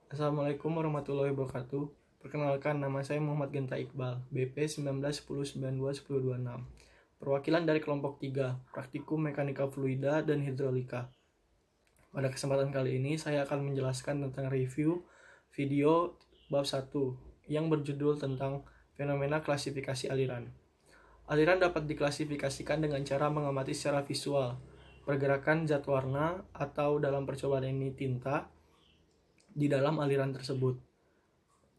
Assalamualaikum warahmatullahi wabarakatuh. Perkenalkan, nama saya Muhammad Genta Iqbal, BP 1910921026. Perwakilan dari kelompok 3, Praktikum Mekanika Fluida dan Hidrolika. Pada kesempatan kali ini, saya akan menjelaskan tentang review video bab 1 yang berjudul tentang fenomena klasifikasi aliran. Aliran dapat diklasifikasikan dengan cara mengamati secara visual pergerakan zat warna atau dalam percobaan ini tinta di dalam aliran tersebut.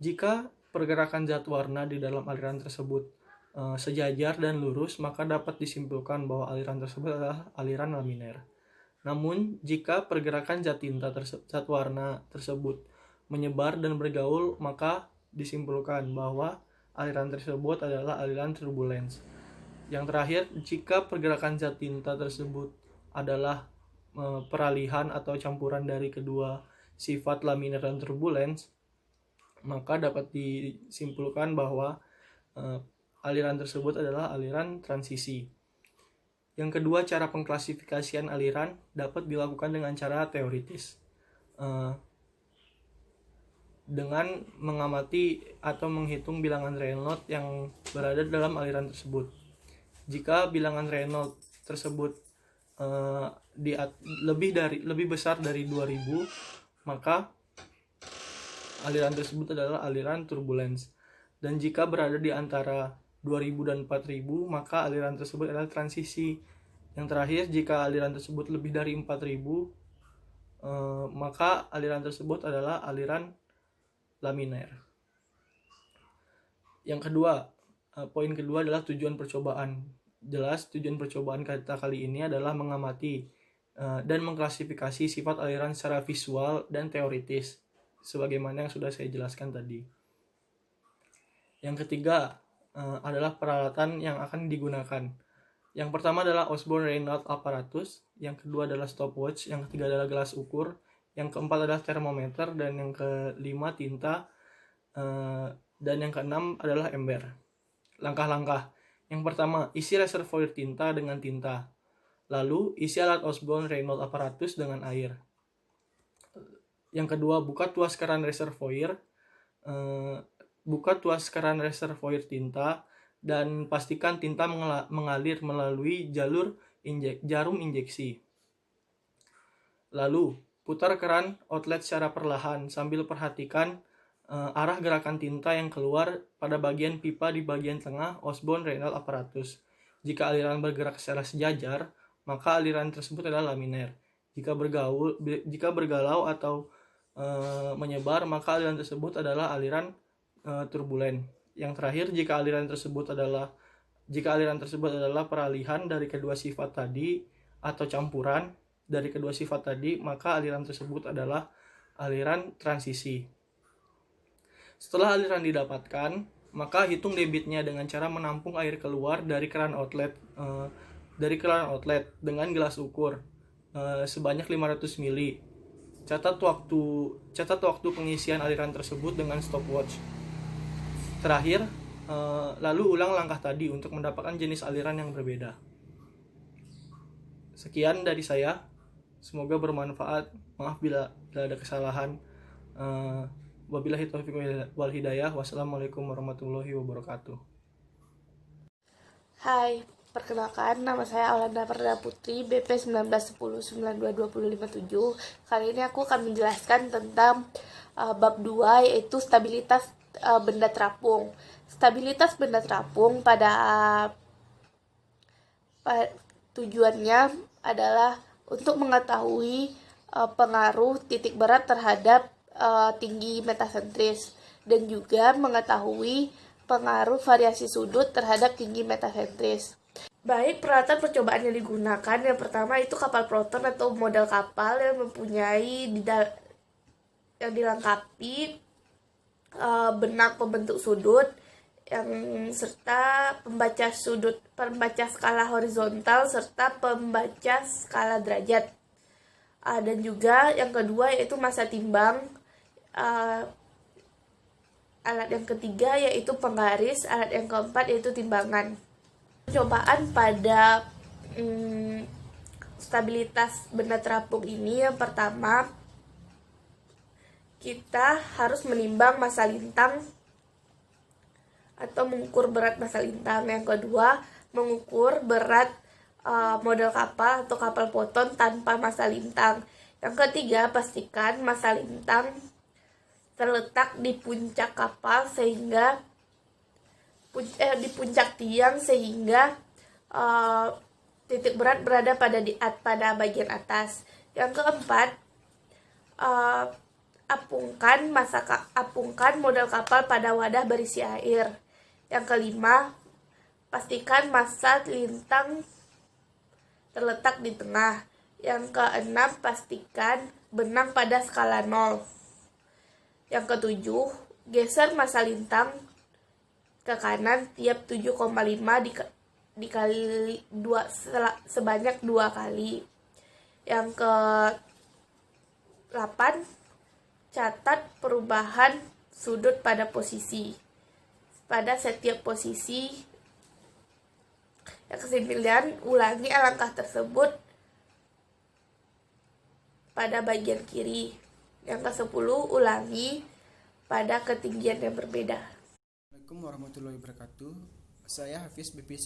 Jika pergerakan zat warna di dalam aliran tersebut sejajar dan lurus, maka dapat disimpulkan bahwa aliran tersebut adalah aliran laminer. Namun, jika pergerakan zat warna tersebut menyebar dan bergaul, maka disimpulkan bahwa aliran tersebut adalah aliran turbulens. Yang terakhir, jika pergerakan zat tinta tersebut adalah peralihan atau campuran dari kedua sifat laminer dan turbulens, maka dapat disimpulkan bahwa aliran tersebut adalah aliran transisi. Yang kedua, cara pengklasifikasian aliran dapat dilakukan dengan cara teoritis, dengan mengamati atau menghitung bilangan Reynolds yang berada dalam aliran tersebut. Jika bilangan Reynolds tersebut lebih besar dari 2000, maka aliran tersebut adalah aliran turbulens. Dan jika berada di antara 2000 dan 4000, maka aliran tersebut adalah transisi. Yang terakhir, jika aliran tersebut lebih dari 4000, maka aliran tersebut adalah aliran laminer. Yang kedua, poin kedua adalah tujuan percobaan. Jelas, tujuan percobaan kita kali ini adalah mengamati dan mengklasifikasi sifat aliran secara visual dan teoritis, sebagaimana yang sudah saya jelaskan tadi. Yang ketiga adalah peralatan yang akan digunakan. Yang pertama adalah Osborne-Reynolds apparatus, yang kedua adalah stopwatch, yang ketiga adalah gelas ukur, yang keempat adalah termometer, dan yang kelima tinta, dan yang keenam adalah ember. Langkah-langkah. Yang pertama, isi reservoir tinta dengan tinta. Lalu, isi alat Osborne-Reynolds apparatus dengan air. Yang kedua, buka tuas keran reservoir tinta dan pastikan tinta mengalir melalui jarum injeksi. Lalu, putar keran outlet secara perlahan sambil perhatikan arah gerakan tinta yang keluar pada bagian pipa di bagian tengah Osborne-Reynolds apparatus. Jika aliran bergerak secara sejajar, maka aliran tersebut adalah laminer. Jika bergalau atau menyebar, maka aliran tersebut adalah aliran turbulen. Yang terakhir, jika aliran tersebut adalah peralihan dari kedua sifat tadi atau campuran dari kedua sifat tadi, maka aliran tersebut adalah aliran transisi. Setelah aliran didapatkan, maka hitung debitnya dengan cara menampung air keluar dari keran outlet dengan gelas ukur sebanyak 500 ml. Catat waktu pengisian aliran tersebut dengan stopwatch. Terakhir, lalu ulang langkah tadi untuk mendapatkan jenis aliran yang berbeda. Sekian dari saya. Semoga bermanfaat. Maaf bila ada kesalahan. Wabillahi taufiq wal hidayah. Wassalamualaikum warahmatullahi wabarakatuh. Hai, perkenalkan nama saya Aulanda Perdana Putri, BP 1910922057. Kali ini aku akan menjelaskan tentang bab 2, yaitu stabilitas benda terapung. Stabilitas benda terapung pada tujuannya adalah untuk mengetahui pengaruh titik berat terhadap tinggi metasentris dan juga mengetahui pengaruh variasi sudut terhadap tinggi metasentris. Baik, peralatan percobaan yang digunakan, yang pertama itu kapal Proton atau model kapal yang yang dilengkapi benak pembentuk sudut serta pembaca skala horizontal serta pembaca skala derajat. Dan juga yang kedua yaitu massa timbang. Alat yang ketiga yaitu penggaris, alat yang keempat yaitu timbangan. Percobaan pada stabilitas benda terapung ini, yang pertama kita harus menimbang massa lintang atau mengukur berat massa lintang. Yang kedua, mengukur berat model kapal atau kapal poton tanpa massa lintang. Yang ketiga, pastikan massa lintang terletak di puncak kapal sehingga di puncak tiang sehingga titik berat berada pada bagian atas. Yang keempat, apungkan model kapal pada wadah berisi air. Yang kelima, pastikan massa lintang terletak di tengah. Yang keenam, pastikan benang pada skala 0. Yang ketujuh, geser massa lintang ke kanan tiap 7,5 dikali 2 sebanyak 2 kali. Yang ke-8, catat perubahan sudut pada setiap posisi. Yang ke-9, ulangi langkah tersebut pada bagian kiri. Yang ke-10, ulangi pada ketinggian yang berbeda. Assalamualaikum warahmatullahi wabarakatuh. Saya Hafiz BP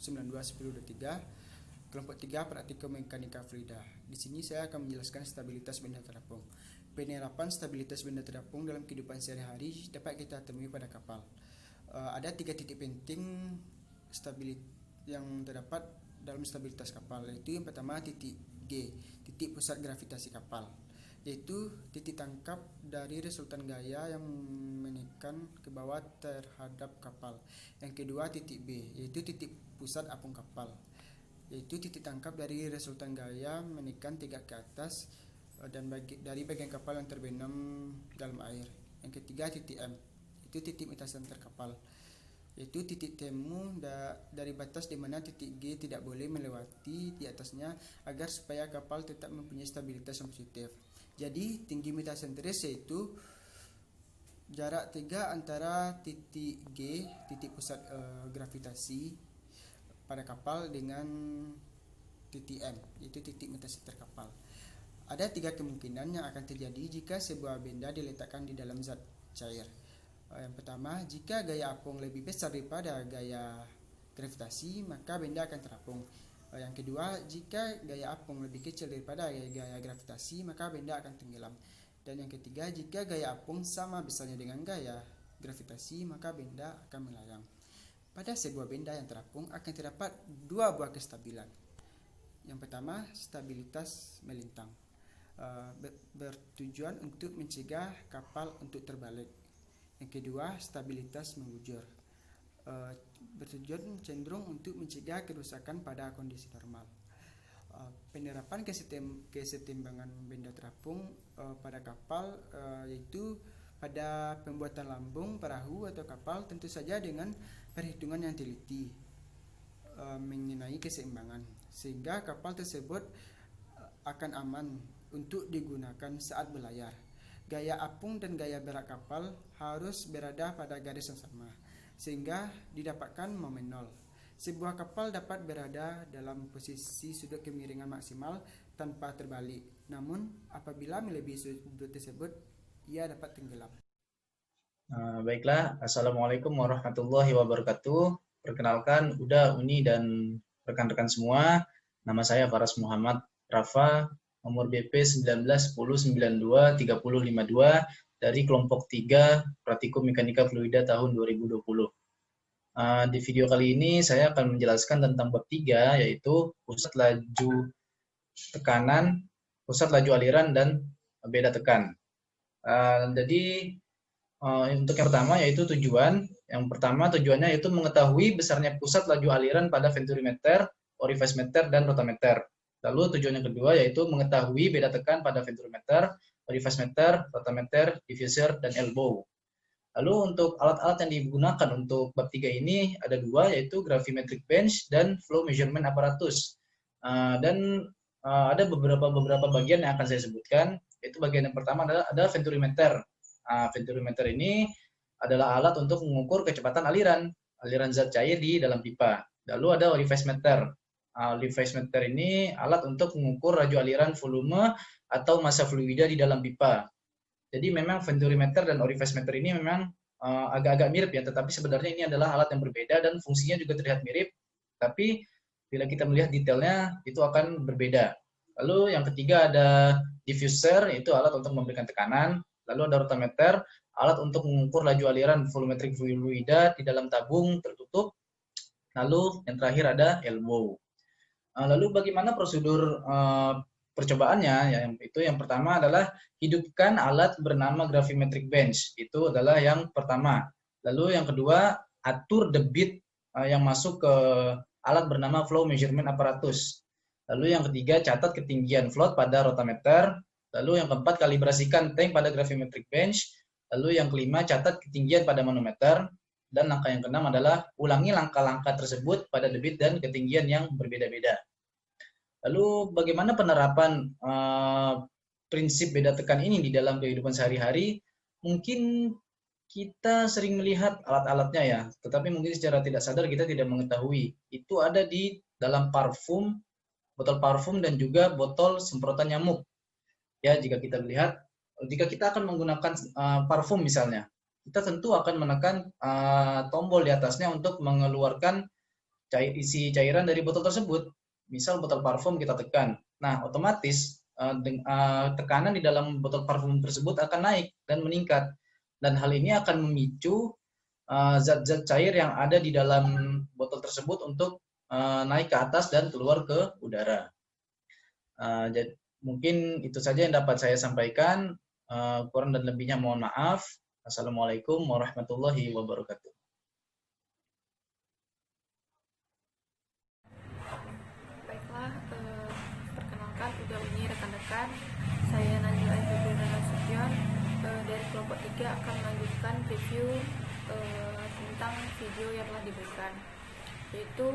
1992-1023, kelompok 3 praktikum mekanika fluida. Di sini saya akan menjelaskan stabilitas benda terapung. Penerapan stabilitas benda terapung dalam kehidupan sehari-hari dapat kita temui pada kapal. Ada 3 titik penting yang terdapat dalam stabilitas kapal, yaitu yang pertama titik G, titik pusat gravitasi kapal, yaitu titik tangkap dari resultan gaya yang menekan ke bawah terhadap kapal. Yang kedua titik B, yaitu titik pusat apung kapal, yaitu titik tangkap dari resultan gaya menekan tegak ke atas dan dari bagian kapal yang terbenam dalam air. Yang ketiga titik M, itu titik metasenter kapal, yaitu titik temu dari batas di mana titik G tidak boleh melewati di atasnya agar supaya kapal tetap mempunyai stabilitas yang positif. Jadi tinggi metasentris yaitu jarak 3 antara titik G, titik pusat gravitasi pada kapal, dengan titik M, yaitu titik metasenter kapal. Ada 3 kemungkinan yang akan terjadi jika sebuah benda diletakkan di dalam zat cair. Yang pertama, jika gaya apung lebih besar daripada gaya gravitasi, maka benda akan terapung. Yang kedua, jika gaya apung lebih kecil daripada gaya gravitasi, maka benda akan tenggelam. Dan yang ketiga, jika gaya apung sama besarnya dengan gaya gravitasi, maka benda akan melayang. Pada sebuah benda yang terapung akan terdapat 2 buah kestabilan. Yang pertama, stabilitas melintang, bertujuan untuk mencegah kapal untuk terbalik. Yang kedua, stabilitas membujur, bertujuan cenderung untuk mencegah kerusakan pada kondisi normal. Penerapan kesetimbangan benda terapung pada kapal yaitu pada pembuatan lambung, perahu atau kapal, tentu saja dengan perhitungan yang teliti mengenai keseimbangan, sehingga kapal tersebut akan aman untuk digunakan saat berlayar. Gaya apung dan gaya berat kapal harus berada pada garis yang sama, sehingga didapatkan momen nol. Sebuah kapal dapat berada dalam posisi sudut kemiringan maksimal tanpa terbalik. Namun, apabila melebihi sudut tersebut, ia dapat tenggelam. Baiklah, Assalamualaikum warahmatullahi wabarakatuh. Perkenalkan, Uda, Uni, dan rekan-rekan semua. Nama saya Faras Muhammad Rafa, nomor BP 1910923052 dari kelompok 3 Praktikum Mekanika Fluida tahun 2020. Di video kali ini saya akan menjelaskan tentang bab 3, yaitu pusat laju tekanan, pusat laju aliran, dan beda tekan. Jadi untuk yang pertama yaitu tujuan. Yang pertama tujuannya yaitu mengetahui besarnya pusat laju aliran pada venturimeter, orifice meter, dan rotameter. Lalu tujuan yang kedua yaitu mengetahui beda tekan pada venturimeter, orifice meter, rotameter, diffuser, dan elbow. Lalu untuk alat-alat yang digunakan untuk bab 3 ini ada 2, yaitu gravimetric bench dan flow measurement apparatus. Dan ada beberapa bagian yang akan saya sebutkan. Yaitu bagian yang pertama ada venturimeter. Venturimeter ini adalah alat untuk mengukur kecepatan aliran zat cair di dalam pipa. Lalu ada orifice meter. Orifice meter ini alat untuk mengukur laju aliran volume atau massa fluida di dalam pipa. Jadi memang venturimeter dan orifice meter ini memang agak-agak mirip ya, tetapi sebenarnya ini adalah alat yang berbeda dan fungsinya juga terlihat mirip, tapi bila kita melihat detailnya itu akan berbeda. Lalu yang ketiga ada diffuser, yaitu alat untuk memberikan tekanan. Lalu ada rotameter, alat untuk mengukur laju aliran volumetric fluida di dalam tabung tertutup. Lalu yang terakhir ada elbow. Lalu bagaimana prosedur percobaannya? Yang pertama adalah hidupkan alat bernama gravimetric bench. Itu adalah yang pertama. Lalu yang kedua, atur debit yang masuk ke alat bernama flow measurement apparatus. Lalu yang ketiga, catat ketinggian float pada rotameter. Lalu yang keempat, kalibrasikan tank pada gravimetric bench. Lalu yang kelima, catat ketinggian pada manometer. Dan langkah yang keenam adalah ulangi langkah-langkah tersebut pada debit dan ketinggian yang berbeda-beda. Lalu bagaimana penerapan prinsip beda tekan ini di dalam kehidupan sehari-hari? Mungkin kita sering melihat alat-alatnya ya, tetapi mungkin secara tidak sadar kita tidak mengetahui. Itu ada di dalam parfum, botol parfum dan juga botol semprotan nyamuk. Ya, jika kita lihat, jika kita akan menggunakan parfum misalnya, kita tentu akan menekan tombol di atasnya untuk mengeluarkan isi cairan dari botol tersebut. Misal botol parfum kita tekan. Nah, otomatis tekanan di dalam botol parfum tersebut akan naik dan meningkat. Dan hal ini akan memicu zat-zat cair yang ada di dalam botol tersebut untuk naik ke atas dan keluar ke udara. Jadi, mungkin itu saja yang dapat saya sampaikan. Kurang dan lebihnya mohon maaf. Assalamualaikum warahmatullahi wabarakatuh. Baiklah, perkenalkan udah ini rekan-rekan. Saya Najwa Aizudin Nasution dari kelompok 3 akan melanjutkan review tentang video yang telah diberikan, yaitu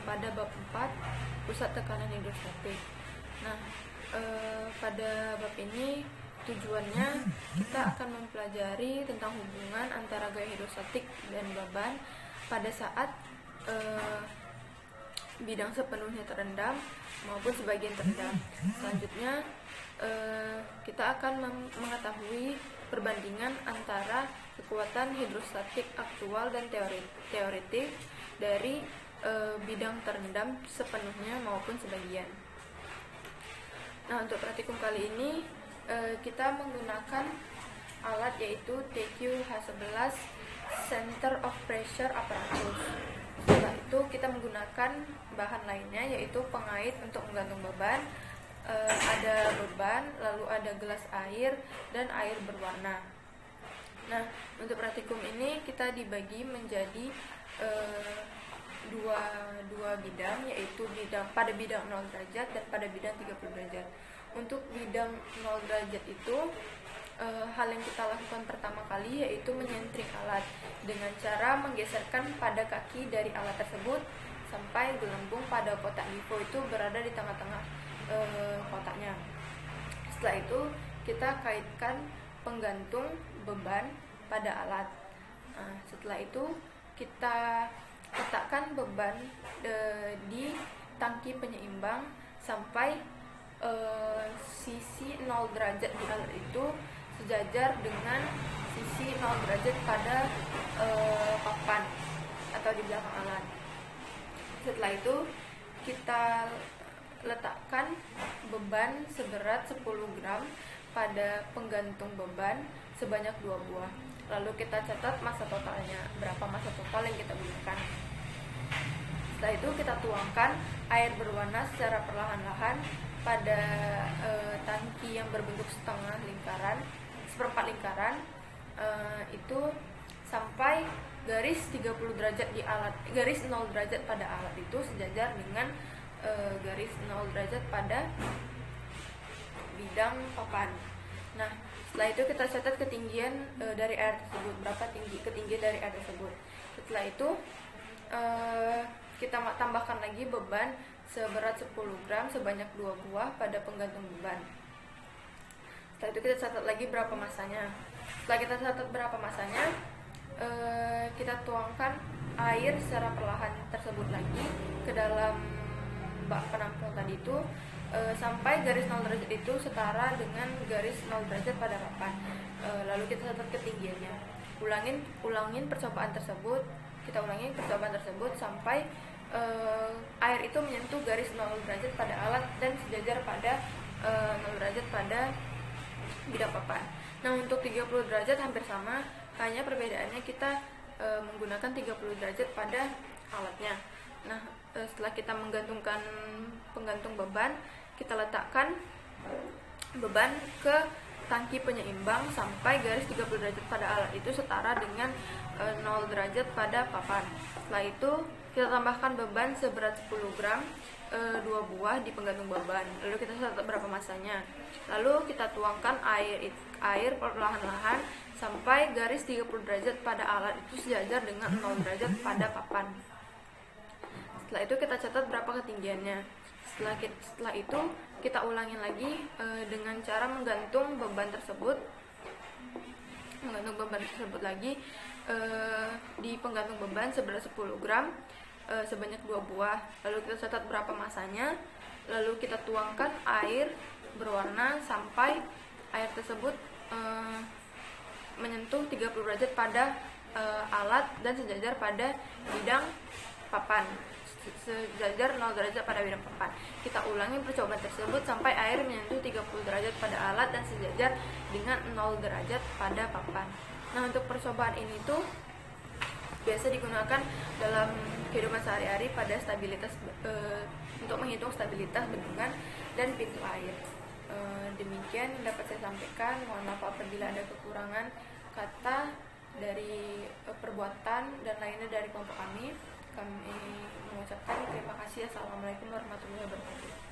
pada bab 4 pusat tekanan hidrostatik. Nah, pada bab ini tujuannya kita akan mempelajari tentang hubungan antara gaya hidrostatik dan beban pada saat bidang sepenuhnya terendam maupun sebagian terendam. Selanjutnya kita akan mengetahui perbandingan antara kekuatan hidrostatik aktual dan teoretik dari bidang terendam sepenuhnya maupun sebagian. Nah, untuk praktikum kali ini kita menggunakan alat yaitu TQ-H11 Center of Pressure Apparatus. Setelah itu kita menggunakan bahan lainnya yaitu pengait untuk menggantung beban, ada beban, lalu ada gelas air dan air berwarna. Nah, untuk praktikum ini kita dibagi menjadi dua bidang, yaitu pada bidang 0 derajat dan pada bidang 30 derajat. Untuk bidang 0 derajat itu hal yang kita lakukan pertama kali yaitu menyentring alat dengan cara menggeserkan pada kaki dari alat tersebut sampai gelembung pada kotak LiPo itu berada di tengah-tengah kotaknya. Setelah itu kita kaitkan penggantung beban pada alat. Setelah itu kita letakkan beban di tangki penyeimbang sampai sisi 0 derajat di alat itu sejajar dengan sisi 0 derajat pada papan atau di belakang alat. Setelah itu kita letakkan beban seberat 10 gram pada penggantung beban sebanyak 2 buah. Lalu kita catat massa totalnya, berapa massa total yang kita gunakan. Setelah itu kita tuangkan air berwarna secara perlahan-lahan pada tangki yang berbentuk seperempat lingkaran itu sampai garis 30 derajat di alat, garis 0 derajat pada alat itu sejajar dengan garis 0 derajat pada bidang papan. Nah, setelah itu kita catat ketinggian dari air tersebut, berapa ketinggian dari air tersebut. Setelah itu kita tambahkan lagi beban seberat 10 gram sebanyak 2 buah pada penggantung beban. Setelah itu kita catat lagi berapa massanya. Setelah kita catat berapa massanya, kita tuangkan air secara perlahan tersebut lagi ke dalam bak penampung tadi itu sampai garis 0 derajat itu setara dengan garis 0 derajat pada papan. Lalu kita catat ketinggiannya. Ulangin percobaan tersebut. Kita ulangi percobaan tersebut sampai air itu menyentuh garis 0 derajat pada alat dan sejajar pada 0 derajat pada bidang papan. Nah, untuk 30 derajat hampir sama, hanya perbedaannya kita menggunakan 30 derajat pada alatnya. Nah, setelah kita menggantungkan penggantung beban, kita letakkan beban ke tangki penyeimbang sampai garis 30 derajat pada alat itu setara dengan 0 derajat pada papan. Setelah itu kita tambahkan beban seberat 10 gram 2 buah di penggantung beban. Lalu kita catat berapa masanya. Lalu kita tuangkan air perlahan-lahan sampai garis 30 derajat pada alat itu sejajar dengan 0 derajat pada papan. Setelah itu kita catat berapa ketinggiannya. Setelah itu kita ulangin lagi dengan cara menggantung beban tersebut lagi di penggantung beban seberat 10 gram sebanyak 2 buah. Lalu kita catat berapa masanya. Lalu kita tuangkan air berwarna sampai air tersebut menyentuh 30 derajat pada alat dan sejajar pada bidang papan. Sejajar 0 derajat pada bidang papan. Kita ulangi percobaan tersebut sampai air menyentuh 30 derajat pada alat dan sejajar dengan 0 derajat pada papan. Nah, untuk percobaan ini tuh biasa digunakan dalam kehidupan sehari-hari pada stabilitas untuk menghitung stabilitas bendungan dan pintu air. Demikian yang dapat saya sampaikan. Mohon maaf apabila ada kekurangan kata dari perbuatan dan lainnya dari kelompok kami. Kami mengucapkan terima kasih. Assalamualaikum warahmatullahi wabarakatuh.